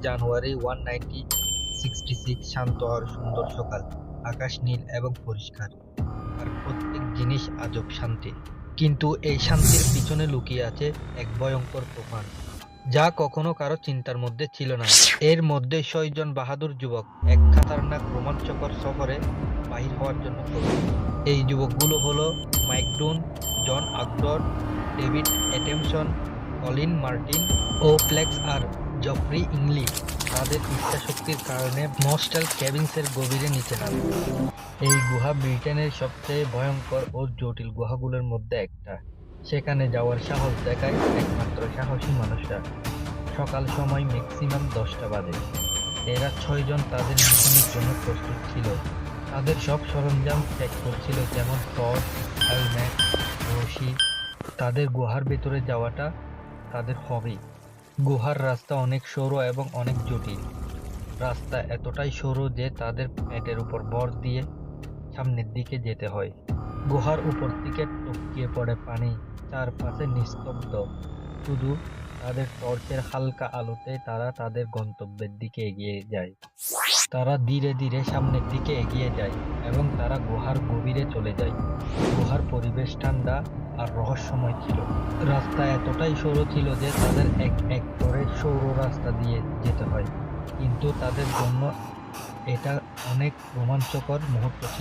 জানুয়ারি 1966 শান্ত আর সুন্দর সকাল, আকাশ নীল এবং পরিষ্কার, আর প্রত্যেক জিনিস আজব শান্তি। কিন্তু এই শান্তির পিছনে লুকিয়ে আছে এক ভয়ঙ্কর তুফান, যা কখনো কারো চিন্তার মধ্যে ছিল না। এর মধ্যে ৬ জন বাহাদুর যুবক এক খাতারনাক রোমাঞ্চকর সফরে বাহির হওয়ার জন্য প্রস্তুত। এই যুবকগুলো হলো মাইক ডুন, জন আর্কটন, ডেভিড অ্যাটেনসন, কলিন মার্টিন ও ফ্লেক্স আর জফরি ইংলি। তাদের ইচ্ছাশক্তির কারণে মস্টাল কেবিন্সের গভীরে নিচে নামে। এই গুহা ব্রিটেনের সবচেয়ে ভয়ঙ্কর ও জটিল গুহাগুলোর মধ্যে একটা। সেখানে যাওয়ার সাহস দেখায় একমাত্র সাহসী মানুষরা। সকাল সময় ম্যাক্সিমাম 10টা বাজে। এরা 6 জন তাদের মিশনের জন্য প্রস্তুত ছিল। তাদের সব সরঞ্জাম প্যাক করছিল, যেমন টর্চ, হেলমেট, রশি। তাদের গুহার ভেতরে যাওয়াটা তাদের হবেই। গুহার রাস্তা অনেক সরু এবং অনেক জটিল। রাস্তা এতটাই সরু যে তাদের পেটের উপর ভর দিয়ে সামনের দিকে যেতে হয়। গুহার উপর থেকে টপকিয়ে পড়ে পানি, চারপাশে নিস্তব্ধ। শুধু তাদের টর্চের হালকা আলোতে তারা তাদের গন্তব্যের দিকে এগিয়ে যায়। তারা ধীরে ধীরে সামনের দিকে এগিয়ে যায় এবং তারা গুহার গভীরে চলে যায়। গুহার পরিবেশ ঠান্ডা আর রহস্যময় ছিল। রাস্তা এতটাই সরু ছিল যে তাদের এক এক করে সরু রাস্তা দিয়ে যেতে হয়, কিন্তু তাদের জন্য এটা অনেক রোমাঞ্চকর মুহূর্ত ছিল।